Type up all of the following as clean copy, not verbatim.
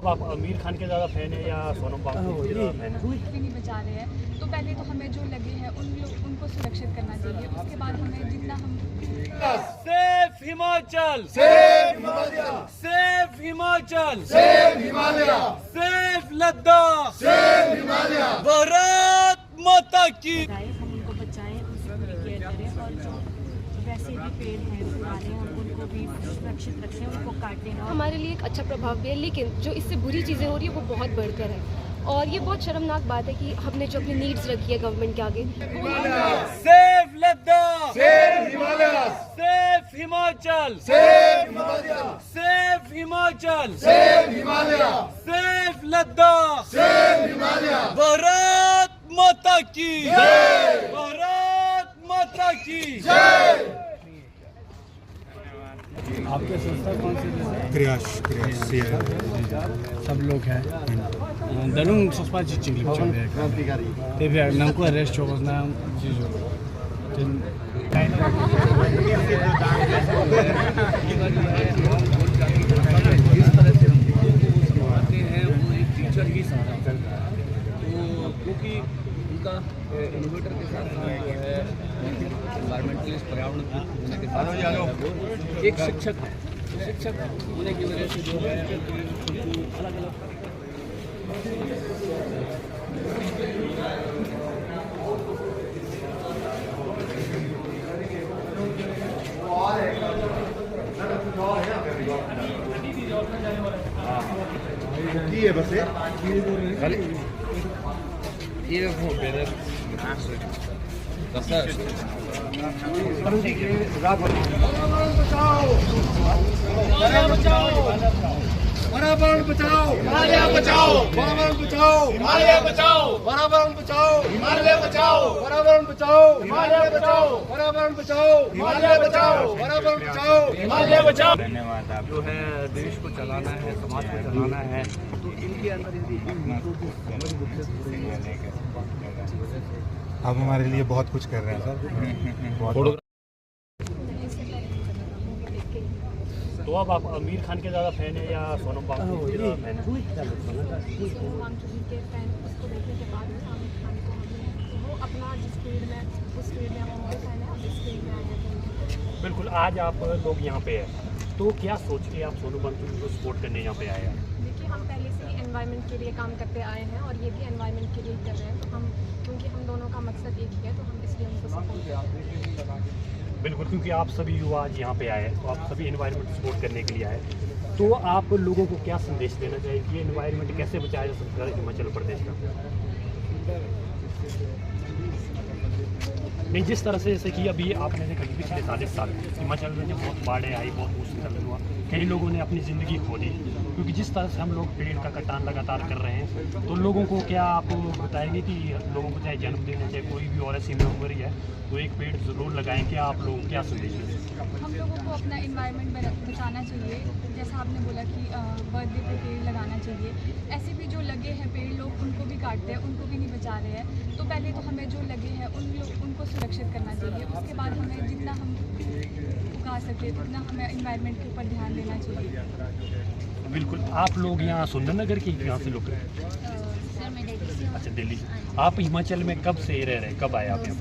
अब आप आमिर खान के ज़्यादा फैन है या सोनम बाबू के ज़्यादा फैन है? भी नहीं बचा रहे हैं, तो पहले तो हमें जो लगे हैं उनको सुरक्षित करना चाहिए। उसके बाद हमें जितना हम safe Himachal, save Himalaya, safe Himachal, save Himalaya, safe Ladakh, save Himalaya. Bharat माता की। हम उनको बचाएं, उसकी पूरी केयर करें और जो वैसे भी पेड़ हैं पुराने हम उनको भी सुरक्षित रखें, उनको काटें ना। हमारे लिए एक अच्छा प्रभाव भी है, लेकिन जो इससे बुरी चीज़ें हो रही है वो बहुत बढ़कर है और ये बहुत शर्मनाक बात है कि हमने जो अपनी नीड्स रखी है गवर्नमेंट के आगे safe Ladakh, save Himalaya, safe Himachal, save Himalaya, safe Himachal, save Himalaya, safe Ladakh, save Himalaya. Bharat माता की, जय। भारत माता की जय। आपके संस्था कौन सी है? क्रियाश सब लोग हैं दरुंग सस्पा चिंगली चले ते भी नाम को अरेस्ट हो ना चीजों आते हैं वो एक टीचर ही सहारा करता है, तो क्योंकि उनका इनोवेटर के साथ जो है एनवायरमेंटलिस्ट पर्यावरण होने के साथ एक शिक्षक है। शिक्षक होने की वजह से जो है अलग अलग है बस ये वो बेहतर पर्यावरण बचाओ, हिमालय बचाओ, पर्यावरण बचाओ, हिमालय बचाओ, पर्यावरण बचाओ, हिमालय बचाओ, पर्यावरण बचाओ, हिमालय बचाओ, पर्यावरण बचाओ, हिमालय बचाओ, पर्यावरण बचाओ, हिमालय बचाओ। धन्यवाद। आप जो है देश को चलाना है, समाज को चलाना है, तो इनके अंदर यदि आप हमारे लिए बहुत कुछ कर रहे हैं सर, बहुत तो अब आप आमिर खान के ज़्यादा फैन है या सोनम बाबू के ज़्यादा फैन है? सोनम के फैन उसको देखने के बाद आमिर खान को वो अपना जिस फील्ड में उस फील्ड में हम उनके फैन है, अब इस फील्ड में आए हैं। बिल्कुल, आज आप लोग यहाँ पे हैं, तो क्या सोच के आप सोनम बाबू को सपोर्ट करने यहाँ पे आए हैं? देखिए, हम पहले से ही एनवायरनमेंट के लिए काम करते आए हैं और ये भी एनवायरनमेंट के लिए कर रहे हैं, तो हम क्योंकि हम दोनों का मकसद एक ही है, तो हम इसलिए उनको सपोर्ट करते हैं। बिल्कुल, क्योंकि आप सभी युवा आज यहाँ पे आए हैं, तो आप सभी एनवायरनमेंट सपोर्ट करने के लिए आए, तो आप लोगों को क्या संदेश देना चाहिए कि एनवायरनमेंट कैसे बचाया जा सकता है हिमाचल प्रदेश का? नहीं, जिस तरह से जैसे कि अभी आपने देखा कि पिछले 40 साल हिमाचल में जब बहुत बाढ़ें आई, बहुत मुश्किल हुआ, कई लोगों ने अपनी ज़िंदगी खो दी, क्योंकि जिस तरह से हम लोग पेड़ का कटान लगातार कर रहे हैं, तो लोगों को क्या आप बताएंगे कि लोगों को चाहे जन्मदिन है, चाहे कोई भी और ऐसी मेमोरी है, तो एक पेड़ ज़रूर लगाएं? क्या आप लोग क्या संदेश दें? हम लोगों को अपना एनवायरनमेंट बचाना चाहिए, जैसा आपने बोला कि बर्थडे पे पेड़ लगाना चाहिए। ऐसे भी जो लगे हैं पेड़, लोग उनको भी काटते हैं, उनको भी नहीं बचा रहे हैं, तो पहले तो हमें जो लगे हैं उनको सुरक्षित करना चाहिए। उसके बाद हमें जितना हम उगा सके उतना हमें एनवायरनमेंट के ऊपर ध्यान देना चाहिए। बिल्कुल, आप लोग यहाँ सुंदरनगर के यहाँ से लोग? सर, मैं दिल्ली से हूँ। अच्छा, दिल्ली से। आप हिमाचल में कब से रह रहे हैं, कब आए आप यहाँ?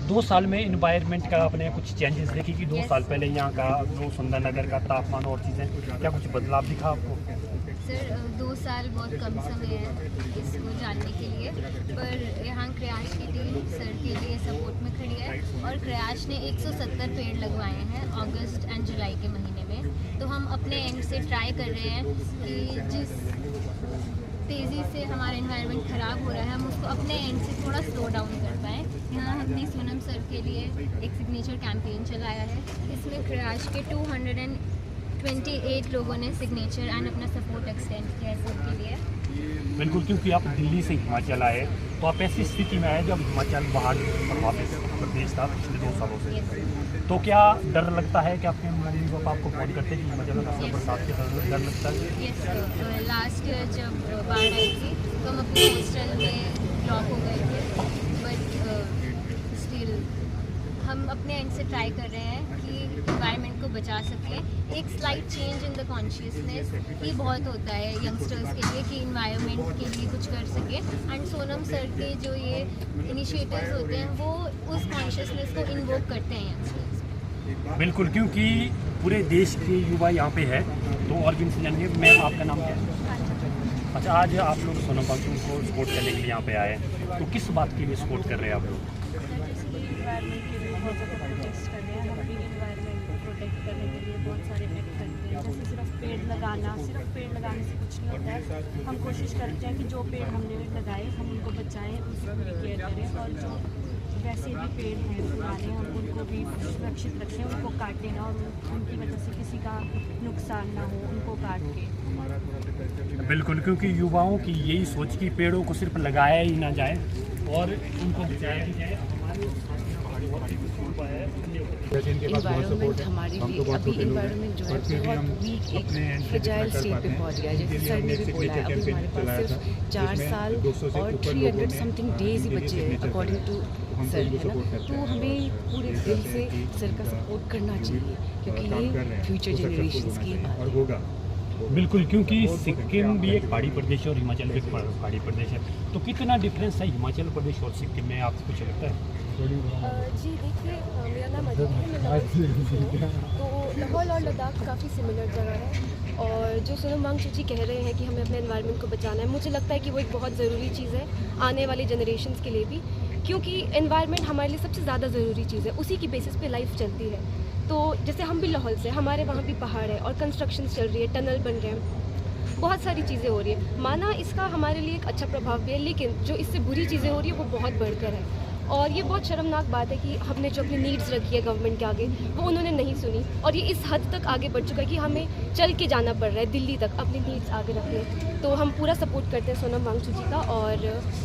2 साल में इन्वायरमेंट का आपने कुछ चेंजेस देखे कि 2 साल पहले यहाँ का जो सुंदरनगर का तापमान और चीज़ें, क्या कुछ बदलाव दिखा आपको? सर, 2 साल बहुत कम समय है इसको जानने के लिए, पर यहाँ क्रयाश की टीम सर के लिए सपोर्ट में खड़ी है और क्रयाश ने 170 पेड़ लगवाए हैं अगस्त एंड जुलाई के महीने में। तो हम अपने एंड से ट्राई कर रहे हैं कि जिस तेज़ी से हमारा एनवायरनमेंट ख़राब हो रहा है, हम उसको अपने एंड से थोड़ा स्लो डाउन कर पाएँ। यहाँ हमने सोनम सर के लिए एक सिग्नेचर कैंपेन चलाया है, इसमें क्रयाश के 228 लोगों ने सिग्नेचर एंड अपना सपोर्ट एक्सटेंड किया है सबके लिए। बिल्कुल, क्योंकि आप दिल्ली से हिमाचल आए, तो आप ऐसी स्थिति में आए जब हिमाचल बाहर प्रभावित प्रदेश था पिछले 2 सालों से, तो क्या डर लगता है कि आपके मम्मी पापा आपको फोन करते हैं कि हिमाचल में फसल बरसात के डर लगता है? यस, लास्ट ईयर जब बाढ़ आई थी तो हम अपने हॉस्टल में लॉक हो गए थे, बट स्टिल हम अपने एंड से ट्राई कर रहे हैं कि इन्वायरमेंट को बचा सकें। एक slight change in the consciousness ही बहुत होता है यंगस्टर्स के लिए कि इन्वायरमेंट के लिए कुछ कर सकें। एंड सोनम सर के जो ये इनिशिएटिव्स होते हैं वो उस कॉन्शियसनेस को इन्वोक करते हैं यंगस्टर्स। बिल्कुल, क्योंकि पूरे देश के युवा यहाँ पे है, तो और भी इनसे जानेंगे। मैम, आपका नाम क्या है? अच्छा, आज आप लोग सोनम वांगचुक को सपोर्ट करने के लिए यहाँ पे आए हैं, तो किस बात के लिए सपोर्ट कर रहे हैं आप लोग? इन्वायरमेंट के लिए बहुत ज़्यादा प्रोटेस्ट कर रहे हैं। हम भी इन्वायरमेंट को प्रोटेक्ट करने के लिए बहुत सारे एक्ट करते हैं। जैसे सिर्फ पेड़ लगाना से कुछ नहीं होता है। हम कोशिश करते हैं कि जो पेड़ हमने लगाए हम उनको बचाएं, उसकी भी केयर करें, और जो वैसे भी पेड़ हैं पुराने हम उनको भी सुरक्षित रखें, उनको काटें ना, और उनकी वजह से किसी का नुकसान ना हो उनको काट के। बिल्कुल, क्योंकि युवाओं की यही सोच कि पेड़ों को सिर्फ लगाया ही ना जाए और उनको बचाया भी जाए। इन्वायरमेंट हमारे लिए अभी इन्वायरमेंट जो है बहुत वीक, एक फ्रेजाइल स्टेट पे पहुंच गया है। जैसे सर ने भी बोला है, अभी हमारे पास सिर्फ 4 साल और 300 समथिंग डेज ही बचे हैं अकॉर्डिंग टू सर, है ना। तो हमें पूरे दिल से सर का सपोर्ट करना चाहिए, क्योंकि ये फ्यूचर जनरेशंस की बात है। बिल्कुल, क्योंकि सिक्किम भी एक पहाड़ी प्रदेश है और हिमाचल भी एक पहाड़ी प्रदेश है, तो कितना डिफरेंस है हिमाचल प्रदेश और सिक्किम में, आपको कुछ लगता है? जी देखिए, मेरा नाम अदिति है, मैं लाहौल से हूँ। तो लाहौल और लद्दाख काफ़ी सिमिलर जगह है, और जो सोनम वांगचुक जी कह रहे हैं कि हमें अपने एनवायरनमेंट को बचाना है, मुझे लगता है कि वो एक बहुत ज़रूरी चीज़ है आने वाली जनरेशन्स के लिए भी, क्योंकि एनवायरनमेंट हमारे लिए सबसे ज़्यादा ज़रूरी चीज़ है, उसी की बेसिस पे लाइफ चलती है। तो जैसे हम भी लाहौल से, हमारे वहाँ भी पहाड़ है और कंस्ट्रक्शन चल रही है, टनल बन रहे हैं, बहुत सारी चीज़ें हो रही है। माना इसका हमारे लिए एक अच्छा प्रभाव भी है, लेकिन जो इससे बुरी चीज़ें हो रही है वो बहुत बढ़कर है, और ये बहुत शर्मनाक बात है कि हमने जो अपनी नीड्स रखी है गवर्नमेंट के आगे वो उन्होंने नहीं सुनी, और ये इस हद तक आगे बढ़ चुका है कि हमें चल के जाना पड़ रहा है दिल्ली तक अपनी नीड्स आगे रखने। तो हम पूरा सपोर्ट करते हैं सोनम वांगचुक जी का, और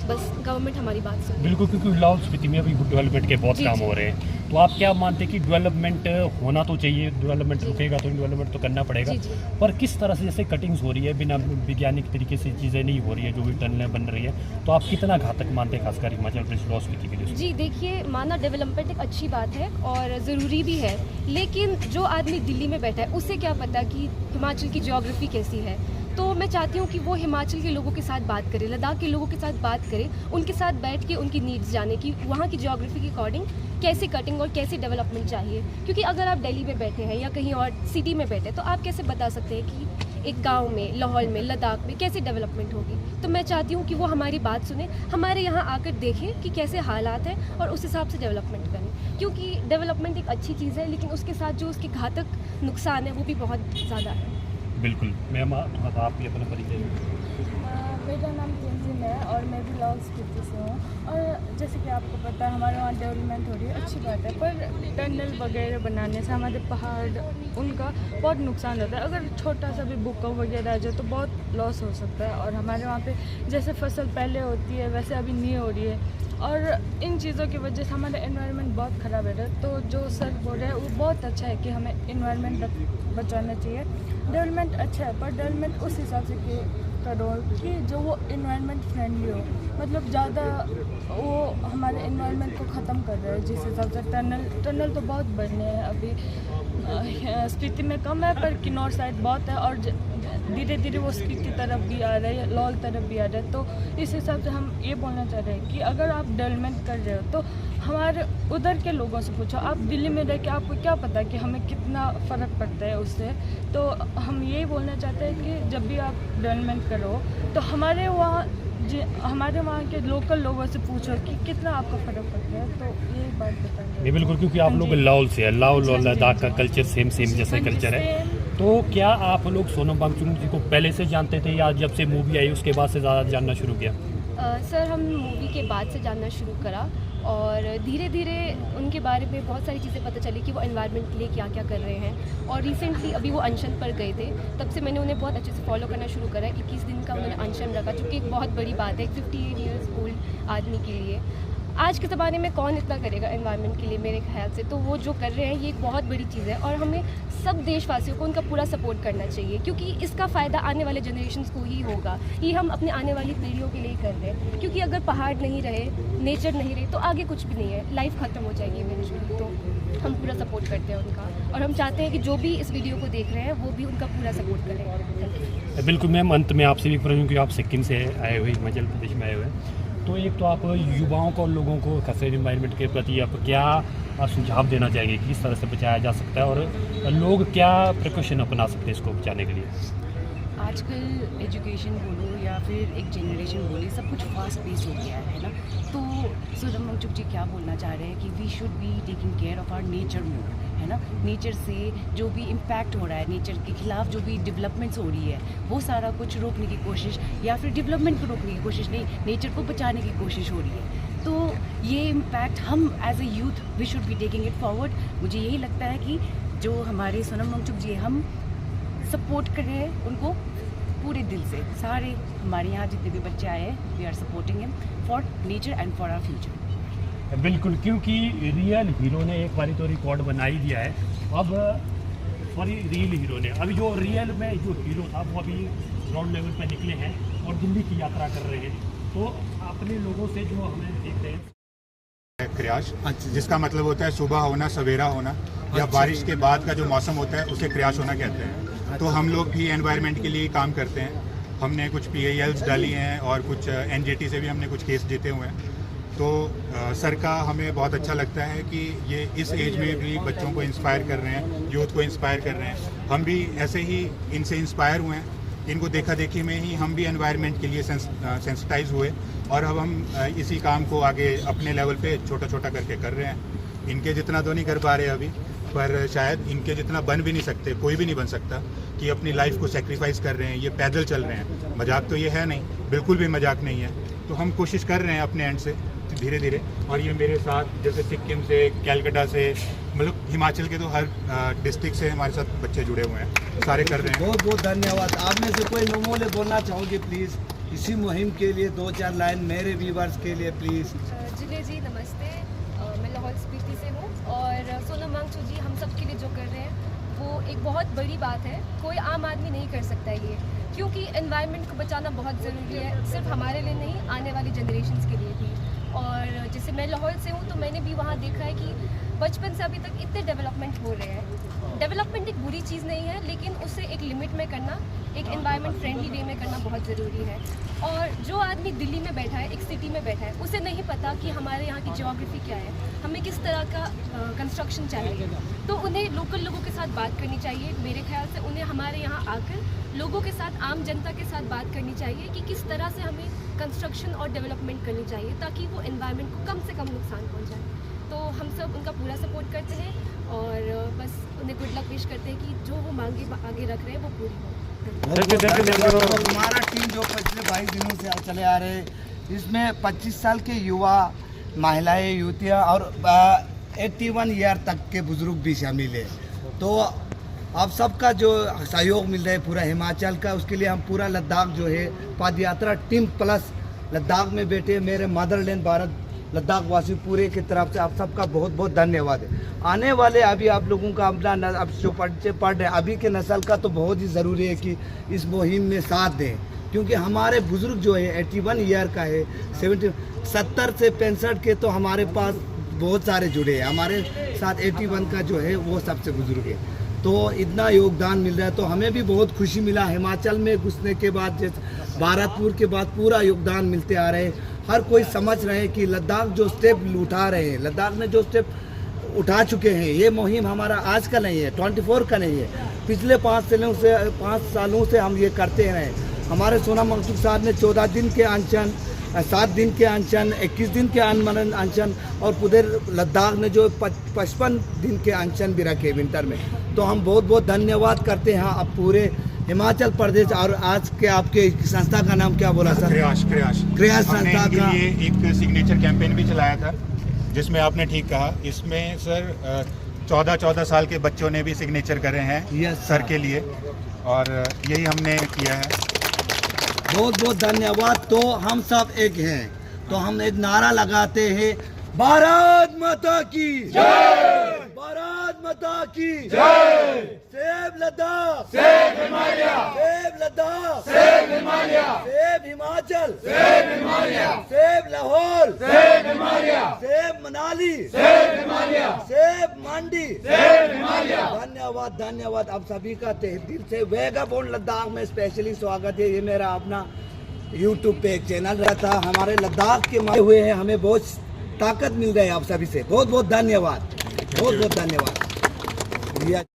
बस गवर्नमेंट हमारी बात सुने। बिल्कुल, क्योंकि लाहौल स्पीति में अभी डेवलपमेंट के बहुत काम हो रहे हैं, तो आप क्या मानते हैं कि डेवलपमेंट होना तो चाहिए, डेवलपमेंट रुकेगा तो डेवलपमेंट तो करना पड़ेगा, पर किस तरह से जैसे कटिंग्स हो रही है, बिना वैज्ञानिक तरीके से चीज़ें नहीं हो रही है, जो भी टनलें बन रही है, तो आप कितना घातक मानते हैं खासकर हिमाचल प्रदेश लाहौल स्पीति के लिए? जी देखिए, माना डेवलपमेंट एक अच्छी बात है और ज़रूरी भी है, लेकिन जो आदमी दिल्ली में बैठा है उसे क्या पता कि हिमाचल की ज्योग्राफी कैसी है। तो मैं चाहती हूँ कि वो हिमाचल के लोगों के साथ बात करे, लद्दाख के लोगों के साथ बात करे, उनके साथ बैठ के उनकी नीड्स जाने की, वहाँ की ज्योग्राफी के अकॉर्डिंग कैसे कटिंग और कैसे डेवलपमेंट चाहिए। क्योंकि अगर आप दिल्ली में बैठे हैं या कहीं और सिटी में बैठे हैं, तो आप कैसे बता सकते हैं कि एक गांव में, लाहौल में, लद्दाख में कैसे डेवलपमेंट होगी। तो मैं चाहती हूँ कि वो हमारी बात सुने, हमारे यहाँ आकर देखें कि कैसे हालात हैं और उस हिसाब से डेवलपमेंट करें, क्योंकि डेवलपमेंट एक अच्छी चीज़ है, लेकिन उसके साथ जो उसके घातक नुकसान है वो भी बहुत ज़्यादा है। बिल्कुल मैम, आप भी अपना परिचय। मेरा नाम तंजीम है और मैं भी लाहौल स्पीति से हूँ, और जैसे कि आपको पता है हमारे वहाँ डेवलपमेंट हो रही है, अच्छी बात है, पर टनल वगैरह बनाने से हमारे पहाड़ उनका बहुत नुकसान होता है। अगर छोटा सा भी भूकंप वगैरह आ जाए तो बहुत लॉस हो सकता है, और हमारे वहाँ पे जैसे फसल पहले होती है वैसे अभी नहीं हो रही है, और इन चीज़ों की वजह से हमारा एनवायरनमेंट बहुत ख़राब है। तो जो सर बोल रहे हैं वो बहुत अच्छा है कि हमें एनवायरनमेंट बचाना चाहिए। डेवलपमेंट अच्छा है, पर डेवलपमेंट उस हिसाब से करो कि जो वो एनवायरनमेंट फ्रेंडली हो, मतलब ज़्यादा वो हमारे एनवायरनमेंट को ख़त्म कर रहा है। जिस हिसाब से टनल तो बहुत बढ़ने हैं अभी, स्पीति में कम है पर किन्नौर साइड बहुत है, और धीरे धीरे वो स्पीति तरफ भी आ रहा है, लाहौल तरफ भी आ रहा है। तो इस हिसाब से हम ये बोलना चाह रहे हैं कि अगर आप डेवलपमेंट कर रहे हो तो हमारे उधर के लोगों से पूछो। आप दिल्ली में रह के आपको क्या पता कि हमें कितना फ़र्क पड़ता है उससे। तो हम यही बोलना चाहते हैं कि जब भी आप डेवलपमेंट करो तो हमारे वहाँ के लोकल लोगों से पूछो कि कितना आपको फ़र्क पड़ता है। तो यही बात बताएंगे। बिल्कुल, क्योंकि आप लोग लाहौल से है, लाहौल और लद्दाख का कल्चर सेम जैसा कल्चर है। तो क्या आप लोग सोनम वांगचुक जी को पहले से जानते थे या जब से मूवी आई उसके बाद से ज़्यादा जानना शुरू किया? सर, हम मूवी के बाद से जानना शुरू करा, और धीरे धीरे उनके बारे में बहुत सारी चीज़ें पता चली कि वो एनवायरनमेंट के लिए क्या क्या कर रहे हैं। और रिसेंटली अभी वो अनशन पर गए थे, तब से मैंने उन्हें बहुत अच्छे से फॉलो करना शुरू करा। 21 दिन का उन्होंने अनशन रखा, जो कि एक बहुत बड़ी बात है 58 ईयर्स ओल्ड आदमी के लिए। आज के ज़माने में कौन इतना करेगा एनवायरनमेंट के लिए मेरे ख्याल से। तो वो जो कर रहे हैं ये एक बहुत बड़ी चीज़ है और हमें सब देशवासियों को उनका पूरा सपोर्ट करना चाहिए, क्योंकि इसका फ़ायदा आने वाले जनरेशन्स को ही होगा। ये हम अपने आने वाली पीढ़ियों के लिए कर रहे हैं, क्योंकि अगर पहाड़ नहीं रहे, नेचर नहीं रहे तो आगे कुछ भी नहीं है, लाइफ ख़त्म हो जाएगी इवेंचुअली। तो हम पूरा सपोर्ट करते हैं उनका और हम चाहते हैं कि जो भी इस वीडियो को देख रहे हैं वो भी उनका पूरा सपोर्ट करें। बिल्कुल मैम, अंत में आपसे भी पूछूँ कि आप सिक्किम से आए हुए, हिमाचल प्रदेश में आए हुए, तो एक तो आप युवाओं को और लोगों को खतरे एनवायरनमेंट के प्रति आप क्या सुझाव देना चाहेंगे, किस तरह से बचाया जा सकता है और लोग क्या प्रिकॉशन अपना सकते हैं इसको बचाने के लिए? आजकल एजुकेशन बोलो या फिर एक जनरेशन बोले, सब कुछ फास्ट पेस हो गया है ना। तो सोनम वांगचुक जी क्या बोलना चाह रहे हैं कि we should be taking care of our nature more, है ना। नेचर से जो भी इम्पैक्ट हो रहा है, नेचर के खिलाफ जो भी डेवलपमेंट्स हो रही है, वो सारा कुछ रोकने की कोशिश, या फिर डेवलपमेंट को रोकने की कोशिश नहीं, नेचर को बचाने की कोशिश हो रही है। तो ये इम्पैक्ट हम as a youth we should be taking it forward. मुझे यही लगता है कि जो हमारे सोनम वांगचुक जी हम सपोर्ट कर रहे हैं उनको पूरे दिल से। सारे हमारे यहाँ जितने भी बच्चे आए हैं, we are supporting him for nature and for our future. बिल्कुल, क्योंकि रियल हीरो ने एक बारी तो रिकॉर्ड बना ही दिया है। अब सॉरी, रियल हीरो ने, अभी जो रियल में जो हीरो था वो अभी ग्राउंड लेवल पर निकले हैं और दिल्ली की यात्रा कर रहे हैं। तो अपने लोगों से जो हमें देख रहे हैं क्रियाश, जिसका मतलब होता है सुबह होना, सवेरा होना, या बारिश के बाद का जो मौसम होता है उसे क्रियाश होना कहते हैं। तो हम लोग भी एनवायरनमेंट के लिए काम करते हैं। हमने कुछ PILs डाली हैं और कुछ NGT से भी हमने कुछ केस जीते हुए हैं। तो सर का हमें बहुत अच्छा लगता है कि ये इस एज में भी बच्चों को इंस्पायर कर रहे हैं, यूथ को इंस्पायर कर रहे हैं। हम भी ऐसे ही इनसे इंस्पायर हुए हैं, इनको देखा देखी में ही हम भी एनवायरनमेंट के लिए सेंसिटाइज हुए और अब हम इसी काम को आगे अपने लेवल पे छोटा छोटा करके कर रहे हैं। इनके जितना तो नहीं कर पा रहे अभी, पर शायद इनके जितना बन भी नहीं सकते, कोई भी नहीं बन सकता कि अपनी लाइफ को सेक्रीफाइस कर रहे हैं। ये पैदल चल रहे हैं, मजाक तो ये है नहीं, बिल्कुल भी मजाक नहीं है। तो हम कोशिश कर रहे हैं अपने एंड से धीरे धीरे। और ये मेरे साथ जैसे सिक्किम से, कैलकाटा से, मतलब हिमाचल के तो हर डिस्ट्रिक्ट से हमारे साथ बच्चे जुड़े हुए हैं, सारे कर रहे हैं। बहुत बहुत धन्यवाद। आप में से कोई नमोले बोलना चाहोगे प्लीज़ इसी मुहिम के लिए? 2-4 लाइन मेरे व्यूवर्स के लिए प्लीज़। जिले जी नमस्ते, मैं लाहौल स्पीति से हूँ और सोनम वांगचुक जी हम सब के लिए जो कर रहे हैं वो एक बहुत बड़ी बात है। कोई आम आदमी नहीं कर सकता ये, क्योंकि एनवायरनमेंट को बचाना बहुत ज़रूरी है, सिर्फ हमारे लिए नहीं, आने वाली जनरेशन्स के लिए भी। और जैसे मैं लाहौल से हूँ तो मैंने भी वहाँ देखा है कि बचपन से अभी तक इतने डेवलपमेंट हो रहे हैं। डेवलपमेंट एक बुरी चीज़ नहीं है, लेकिन उसे एक लिमिट में करना, एक एनवायरनमेंट फ्रेंडली वे में करना बहुत ज़रूरी है। और जो आदमी दिल्ली में बैठा है, एक सिटी में बैठा है, उसे नहीं पता कि हमारे यहाँ की ज्योग्राफी क्या है, हमें किस तरह का कंस्ट्रक्शन चाहिए। तो उन्हें लोकल लोगों के साथ बात करनी चाहिए। मेरे ख्याल से उन्हें हमारे यहाँ आकर लोगों के साथ, आम जनता के साथ बात करनी चाहिए कि किस तरह से हमें कंस्ट्रक्शन और डेवलपमेंट करनी चाहिए ताकि वो एनवायरनमेंट को कम से कम नुकसान पहुँचाए। तो हम सब उनका पूरा सपोर्ट करते हैं और बस उन्हें गुड लक विश करते हैं कि जो वो मांगे आगे रख रहे हैं वो पूरी हो। हमारा टीम जो पिछले 22 दिनों से चले आ रहे हैं, इसमें 25 साल के युवा, महिलाएं, युवतियाँ और 81 ईयर तक के बुजुर्ग भी शामिल है। तो आप सबका जो सहयोग मिल रहा है पूरा हिमाचल का, उसके लिए हम पूरा लद्दाख जो है पद यात्रा टीम प्लस लद्दाख में बैठे मेरे मदरलैंड भारत लद्दाख वासी पूरे की तरफ से आप सबका बहुत बहुत धन्यवाद है। आने वाले अभी आप लोगों का अपना अब जो पढ़ रहे अभी के नस्ल का तो बहुत ही ज़रूरी है कि इस मुहिम में साथ दें, क्योंकि हमारे बुज़ुर्ग जो है 81 ईयर का है, 70 से 65 के तो हमारे पास बहुत सारे जुड़े हैं, हमारे साथ 81 का जो है वो सबसे बुज़ुर्ग है। तो इतना योगदान मिल रहा है तो हमें भी बहुत खुशी मिला। हिमाचल में घुसने के बाद, जैसे भारतपुर के बाद पूरा योगदान मिलते आ रहे हैं। हर कोई समझ रहे हैं कि लद्दाख जो स्टेप उठा रहे हैं, लद्दाख ने जो स्टेप उठा चुके हैं, ये मुहिम हमारा आज का नहीं है, 24 का नहीं है, पिछले 5 सालों से हम ये करते रहे। हमारे सोनम वांगचुक साहब ने 14 दिन के अनशन, 7 दिन के अनशन, 21 दिन के अनशन और पूरे लद्दाख ने जो 55 दिन के अनशन भी रखे विंटर में। तो हम बहुत बहुत धन्यवाद करते हैं आप पूरे हिमाचल प्रदेश। और आज के आपके संस्था का नाम क्या बोला सर? क्रियाश संस्था का एक सिग्नेचर कैंपेन भी चलाया था, जिसमें आपने ठीक कहा, इसमें सर 14 साल के बच्चों ने भी सिग्नेचर करे हैं सर के लिए, और यही हमने किया है। बहुत बहुत धन्यवाद। तो हम सब एक हैं तो हम एक नारा लगाते हैं, भारत माता की जय, भारत माता की जय, save Ladakh, save Himalaya, save Ladakh, save Himalaya, save Himachal, save Himalaya, save Lahore, save Himalaya, save Manali, save Himalaya, save Mandi, save Himalaya. धन्यवाद, धन्यवाद आप सभी का तहे दिल से। वेगाबोन लद्दाख में स्पेशली स्वागत है। ये मेरा अपना YouTube पे एक चैनल रहता, हमारे लद्दाख के मारे हुए हैं, हमें बहुत ताकत मिल रही है आप सभी से। बहुत बहुत धन्यवाद, बहुत बहुत धन्यवाद।